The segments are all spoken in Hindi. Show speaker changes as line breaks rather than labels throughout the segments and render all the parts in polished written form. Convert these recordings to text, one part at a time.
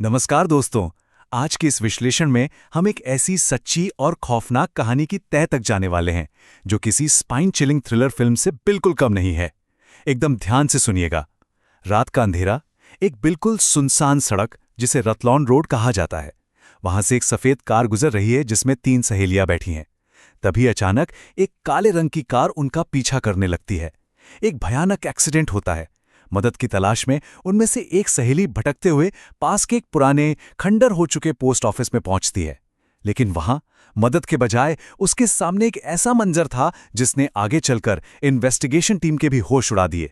नमस्कार दोस्तों। आज के इस विश्लेषण में हम एक ऐसी सच्ची और खौफनाक कहानी की तह तक जाने वाले हैं जो किसी स्पाइन चिलिंग थ्रिलर फिल्म से बिल्कुल कम नहीं है। एकदम ध्यान से सुनिएगा। रात का अंधेरा, एक बिल्कुल सुनसान सड़क जिसे रतलॉन रोड कहा जाता है, वहां से एक सफेद कार गुजर रही है जिसमें 3 सहेलियां बैठी हैं। तभी अचानक एक काले रंग की कार उनका पीछा करने लगती है। एक भयानक एक्सीडेंट होता है। मदद की तलाश में उनमें से एक सहेली भटकते हुए पास के एक पुराने खंडर हो चुके पोस्ट ऑफिस में पहुंचती है। लेकिन वहां मदद के बजाय उसके सामने एक ऐसा मंजर था जिसने आगे चलकर इन्वेस्टिगेशन टीम के भी होश उड़ा दिए।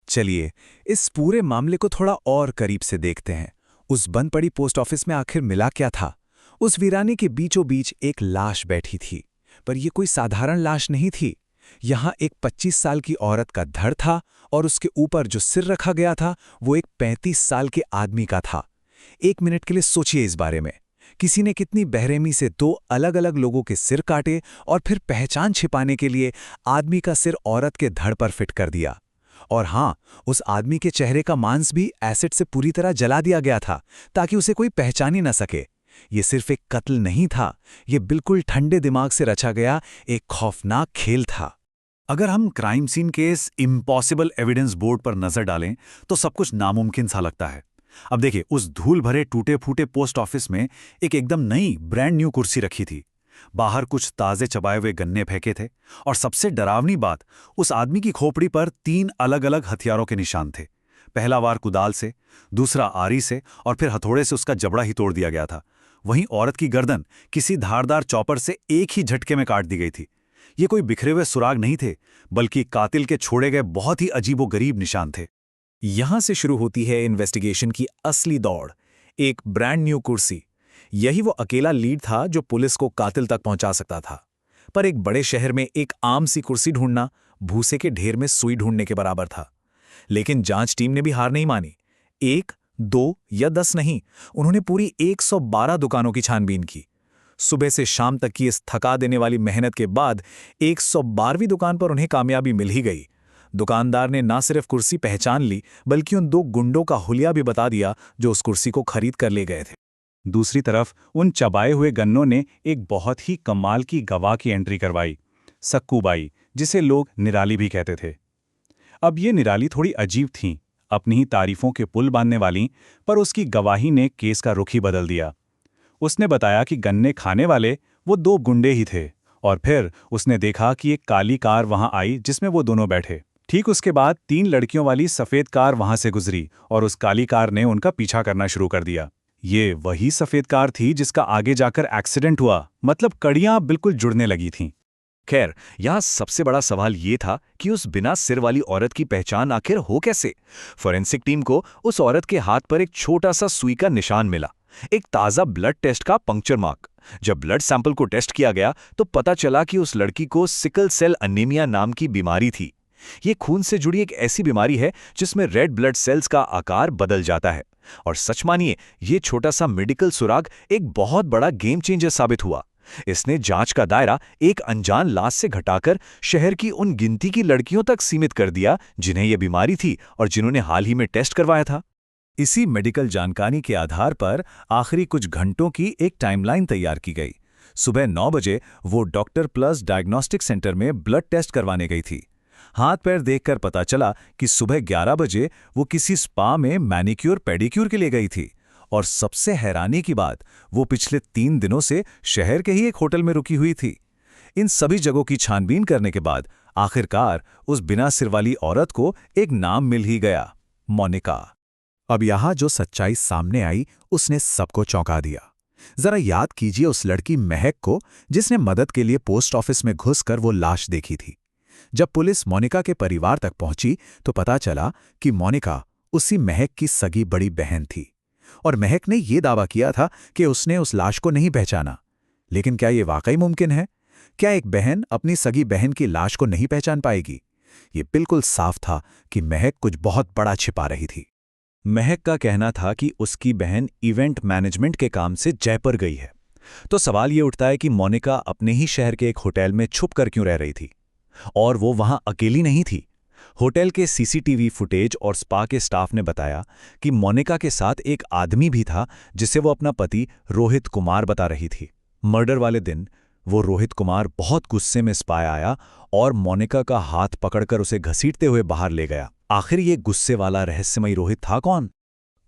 चलिए इस पूरे मामले को थोड़ा और करीब से देखते हैं। उस बंद पड़ी पोस्ट ऑफिस में आखिर मिला क्या था? उस वीराने के बीचों बीच एक लाश बैठी थी, पर यह कोई साधारण लाश नहीं थी। यहां एक 25 साल की औरत का धड़ था और उसके ऊपर जो सिर रखा गया था वो एक 35 साल के आदमी का था। एक मिनट के लिए सोचिए इस बारे में। किसी ने कितनी बेरहमी से 2 अलग-अलग लोगों के सिर काटे और फिर पहचान छिपाने के लिए आदमी का सिर औरत के धड़ पर फिट कर दिया। और हां, उस आदमी के चेहरे का मांस भी एसिड से पूरी तरह जला दिया गया था ताकि उसे कोई पहचान ही न सके। ये सिर्फ एक कत्ल नहीं था, ये बिल्कुल ठंडे दिमाग से रचा गया एक खौफनाक खेल था। अगर हम क्राइम सीन के इस इम्पॉसिबल एविडेंस बोर्ड पर नजर डालें तो सब कुछ नामुमकिन सा लगता है। अब देखिए, उस धूल भरे टूटे फूटे पोस्ट ऑफिस में एक एकदम नई ब्रांड न्यू कुर्सी रखी थी। बाहर कुछ ताजे चबाए हुए गन्ने फेंके थे और सबसे डरावनी बात, उस आदमी की खोपड़ी पर 3 अलग-अलग हथियारों के निशान थे। पहला वार कुदाल से, दूसरा आरी से और फिर हथौड़े से उसका जबड़ा ही तोड़ दिया गया था। वहीं औरत की गर्दन किसी धारदार चॉपर से एक ही झटके में काट दी गई थी। ये कोई बिखरे हुए सुराग नहीं थे, बल्कि कातिल के छोड़े गए बहुत ही अजीबोगरीब निशान थे। यहां से शुरू होती है इन्वेस्टिगेशन की असली दौड़। एक ब्रांड न्यू कुर्सी, यही वो अकेला लीड था जो पुलिस को कातिल तक पहुंचा सकता था। पर एक बड़े शहर में एक आम सी कुर्सी ढूंढना भूसे के ढेर में सुई ढूंढने के बराबर था। लेकिन जांच टीम ने भी हार नहीं मानी। 1, 2 या 10 नहीं, उन्होंने पूरी 112 दुकानों की छानबीन की। सुबह से शाम तक की इस थका देने वाली मेहनत के बाद 112वीं दुकान पर उन्हें कामयाबी मिल ही गई। दुकानदार ने ना सिर्फ कुर्सी पहचान ली, बल्कि उन 2 गुंडों का हुलिया भी बता दिया जो उस कुर्सी को खरीद कर ले गए थे। दूसरी तरफ उन चबाए हुए गन्नों ने एक बहुत ही कमाल की गवाह की एंट्री करवाई, सक्कूबाई, जिसे लोग निराली भी कहते थे। अब ये निराली थोड़ी अजीब थीं, अपनी ही तारीफों के पुल बांधने वाली, पर उसकी गवाही ने केस का रुख ही बदल दिया। उसने बताया कि गन्ने खाने वाले वो 2 गुंडे ही थे और फिर उसने देखा कि एक काली कार वहां आई जिसमें वो दोनों बैठे। ठीक उसके बाद 3 लड़कियों वाली सफेद कार वहां से गुजरी और उस काली कार ने उनका पीछा करना शुरू कर दिया। ये वही सफेद कार थी जिसका आगे जाकर एक्सीडेंट हुआ, मतलब कड़ियां बिल्कुल जुड़ने लगी थीं।
खैर, यहाँ सबसे बड़ा सवाल ये था कि उस बिना सिर वाली औरत की पहचान आखिर हो कैसे। फोरेंसिक टीम को उस औरत के हाथ पर एक छोटा सा सुई का निशान मिला, एक ताज़ा ब्लड टेस्ट का पंक्चर मार्क। जब ब्लड सैंपल को टेस्ट किया गया तो पता चला कि उस लड़की को सिकल सेल अनीमिया नाम की बीमारी थी। ये खून से जुड़ी एक ऐसी बीमारी है जिसमें रेड ब्लड सेल्स का आकार बदल जाता है। और सच मानिए, ये छोटा सा मेडिकल सुराग एक बहुत बड़ा गेम चेंजर साबित हुआ। इसने जांच का दायरा एक अनजान लाश से घटाकर शहर की उन गिनती की लड़कियों तक सीमित कर दिया जिन्हें यह बीमारी थी और जिन्होंने हाल ही में टेस्ट करवाया था।
इसी मेडिकल जानकारी के आधार पर आखिरी कुछ घंटों की एक टाइमलाइन तैयार की गई। सुबह 9 बजे वो डॉक्टर प्लस डायग्नोस्टिक सेंटर में ब्लड टेस्ट करवाने गई थी। हाथ पैर देखकर पता चला कि सुबह 11 बजे वो किसी स्पा में मैनिक्योर पेडिक्योर के लिए गई थी। और सबसे हैरानी की बात, वो पिछले 3 दिनों से शहर के ही एक होटल में रुकी हुई थी। इन सभी जगहों की छानबीन करने के बाद आखिरकार उस बिना सिर वाली औरत को एक नाम मिल ही गया, मोनिका। अब यहां जो सच्चाई सामने आई उसने सबको चौंका दिया। जरा याद कीजिए उस लड़की महक को जिसने मदद के लिए पोस्ट ऑफिस में घुसकर वो लाश देखी थी। जब पुलिस मोनिका के परिवार तक पहुंची तो पता चला कि मोनिका उसी महक की सगी बड़ी बहन थी और महक ने यह दावा किया था कि उसने उस लाश को नहीं पहचाना। लेकिन क्या यह वाकई मुमकिन है? क्या एक बहन अपनी सगी बहन की लाश को नहीं पहचान पाएगी? ये बिल्कुल साफ था कि महक कुछ बहुत बड़ा छिपा रही थी। महक का कहना था कि उसकी बहन इवेंट मैनेजमेंट के काम से जयपुर गई है। तो सवाल ये उठता है कि मोनिका अपने ही शहर के एक होटल में छुप कर क्यों रह रही थी? और वो वहां अकेली नहीं थी। होटल के सीसीटीवी फुटेज और स्पा के स्टाफ ने बताया कि मोनिका के साथ एक आदमी भी था जिसे वो अपना पति रोहित कुमार बता रही थी। मर्डर वाले दिन वो रोहित कुमार बहुत गुस्से में स्पा आया और मोनिका का हाथ पकड़कर उसे घसीटते हुए बाहर ले गया। आखिर ये गुस्से वाला रहस्यमयी रोहित था कौन?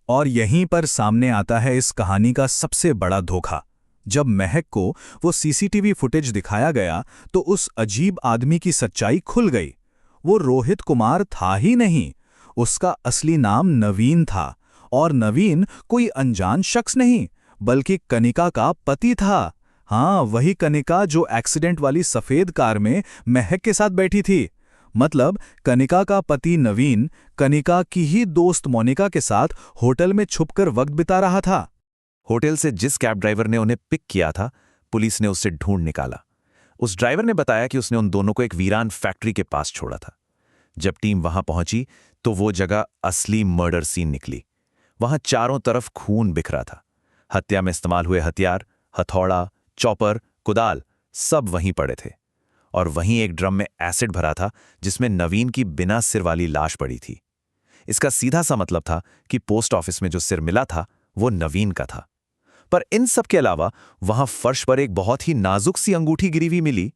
और यहीं पर सामने आता है इस कहानी का सबसे बड़ा धोखा। जब महक को वो सीसीटीवी फुटेज दिखाया गया तो उस अजीब आदमी की सच्चाई खुल गई। वो रोहित कुमार था ही नहीं, उसका असली नाम नवीन था। और नवीन कोई अनजान शख्स नहीं बल्कि कनिका का पति था। हाँ, वही कनिका जो एक्सीडेंट वाली सफेद कार में महक के साथ बैठी थी। मतलब कनिका का पति नवीन कनिका की ही दोस्त मोनिका के साथ होटल में छुपकर वक्त बिता रहा था।
होटल से जिस कैब ड्राइवर ने उन्हें पिक किया था, पुलिस ने उससे ढूंढ निकाला। उस ड्राइवर ने बताया कि उसने उन दोनों को एक वीरान फैक्ट्री के पास छोड़ा था। जब टीम वहां पहुंची तो वो जगह असली मर्डर सीन निकली। वहां चारों तरफ खून बिखरा था। हत्या में इस्तेमाल हुए हथियार, हथौड़ा, चॉपर, कुदाल सब वहीं पड़े थे। और वहीं एक ड्रम में एसिड भरा था जिसमें नवीन की बिना सिर वाली लाश पड़ी थी। इसका सीधा सा मतलब था कि पोस्ट ऑफिस में जो सिर मिला था वो नवीन का था। पर इन सब के अलावा वहां फर्श पर एक बहुत ही नाजुक सी अंगूठी गिरी हुई मिली।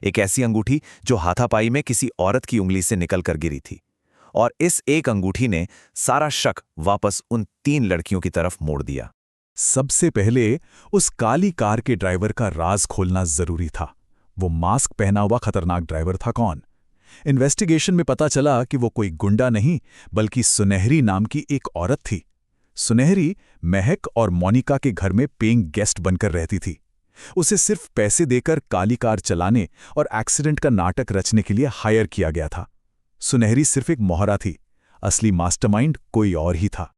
एक ऐसी अंगूठी जो हाथापाई में किसी औरत की उंगली से निकलकर गिरी थी। और इस एक अंगूठी ने सारा शक वापस उन 3 लड़कियों की तरफ मोड़ दिया।
सबसे पहले उस काली कार के ड्राइवर का राज खोलना जरूरी था। वो मास्क पहना हुआ खतरनाक ड्राइवर था कौन? इन्वेस्टिगेशन में पता चला कि वो कोई गुंडा नहीं बल्कि सुनहरी नाम की एक औरत थी। सुनहरी महक और मोनिका के घर में पेइंग गेस्ट बनकर रहती थी। उसे सिर्फ पैसे देकर काली कार चलाने और एक्सीडेंट का नाटक रचने के लिए हायर किया गया था। सुनहरी सिर्फ एक मोहरा थी, असली मास्टरमाइंड कोई और ही था।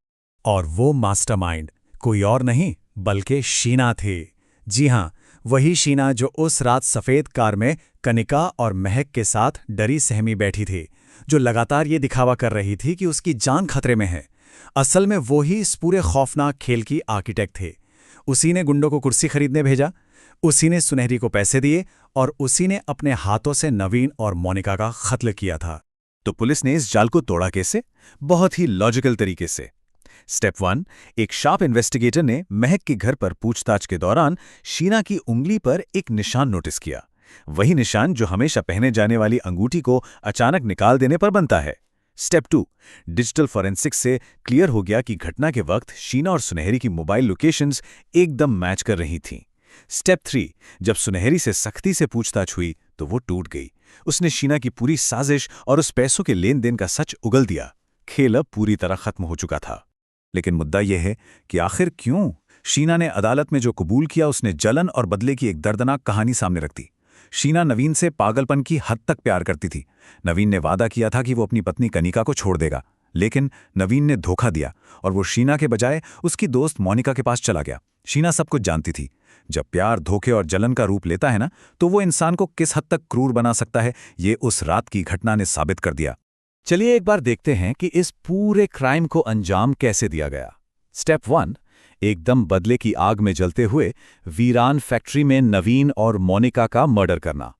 और वो मास्टरमाइंड कोई और नहीं बल्कि शीना थी। जी हां, वही शीना जो उस रात सफेद कार में कनिका और महक के साथ डरी सहमी बैठी थी, जो लगातार ये दिखावा कर रही थी कि उसकी जान खतरे में है। असल में वो ही इस पूरे खौफनाक खेल की आर्किटेक्ट थे। उसी ने गुंडों को कुर्सी खरीदने भेजा, उसी ने सुनहरी को पैसे दिए और उसी ने अपने हाथों से नवीन और मोनिका का कत्ल किया था। तो पुलिस ने इस जाल को तोड़ा कैसे? बहुत ही लॉजिकल तरीके से। स्टेप 1, एक शार्प इन्वेस्टिगेटर ने महक के घर पर पूछताछ के दौरान शीना की उंगली पर एक निशान नोटिस किया। वही निशान जो हमेशा पहने जाने वाली अंगूठी को अचानक निकाल देने पर बनता है। स्टेप 2, डिजिटल फॉरेंसिक्स से क्लियर हो गया कि घटना के वक्त शीना और सुनहरी की मोबाइल लोकेशंस एकदम मैच कर रही थीं। स्टेप 3, जब सुनहरी से सख्ती से पूछताछ हुई तो वो टूट गई। उसने शीना की पूरी साजिश और उस पैसों के लेन देन का सच उगल दिया। खेल अब पूरी तरह खत्म हो चुका था। लेकिन मुद्दा यह है कि आखिर क्यों? शीना ने अदालत में जो कबूल किया उसने जलन और बदले की एक दर्दनाक कहानी सामने रख दी। शीना नवीन से पागलपन की हद तक प्यार करती थी। नवीन ने वादा किया था कि वो अपनी पत्नी कनिका को छोड़ देगा, लेकिन नवीन ने धोखा दिया और वो शीना के बजाय उसकी दोस्त मोनिका के पास चला गया। शीना सब कुछ जानती थी। जब प्यार धोखे और जलन का रूप लेता है ना, तो वो इंसान को किस हद तक क्रूर बना सकता है, ये उस रात की घटना ने साबित कर दिया। चलिए एक बार देखते हैं कि इस पूरे क्राइम को अंजाम कैसे दिया गया। स्टेप 1, एकदम बदले की आग में जलते हुए वीरान फैक्ट्री में नवीन और मोनिका का मर्डर करना।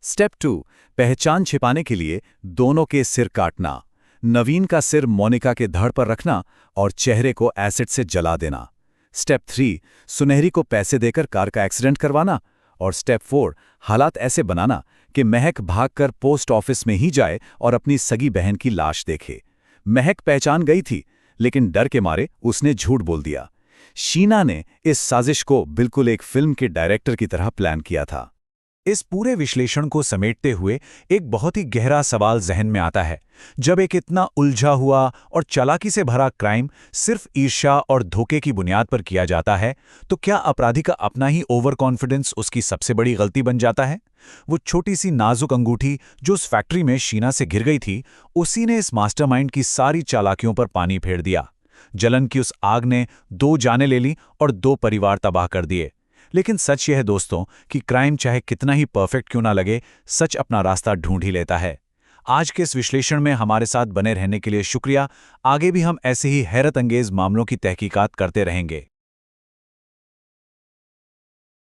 स्टेप 2, पहचान छिपाने के लिए दोनों के सिर काटना। नवीन का सिर मोनिका के धड़ पर रखना और चेहरे को एसिड से जला देना। स्टेप 3, सुनहरी को पैसे देकर कार का एक्सीडेंट करवाना। और स्टेप 4, हालात ऐसे बनाना कि महक भागकर पोस्ट ऑफिस में ही जाए और अपनी सगी बहन की लाश देखे। महक पहचान गई थी, लेकिन डर के मारे उसने झूठ बोल दिया। शीना ने इस साजिश को बिल्कुल एक फिल्म के डायरेक्टर की तरह प्लान किया था। इस पूरे विश्लेषण को समेटते हुए एक बहुत ही गहरा सवाल जहन में आता है। जब एक इतना उलझा हुआ और चालाकी से भरा क्राइम सिर्फ ईर्ष्या और धोखे की बुनियाद पर किया जाता है, तो क्या अपराधी का अपना ही ओवर कॉन्फिडेंस उसकी सबसे बड़ी गलती बन जाता है? वो छोटी सी नाजुक अंगूठी जो उस फैक्ट्री में शीना से गिर गई थी, उसी ने इस मास्टरमाइंड की सारी चालाकियों पर पानी फेर दिया। जलन की उस आग ने 2 जानें ले ली और 2 परिवार तबाह कर दिए। लेकिन सच यह है दोस्तों कि क्राइम चाहे कितना ही परफेक्ट क्यों ना लगे, सच अपना रास्ता ढूंढ ही लेता है। आज के इस विश्लेषण में हमारे साथ बने रहने के लिए शुक्रिया। आगे भी हम ऐसे ही हैरत अंगेज मामलों की तहकीकात करते रहेंगे।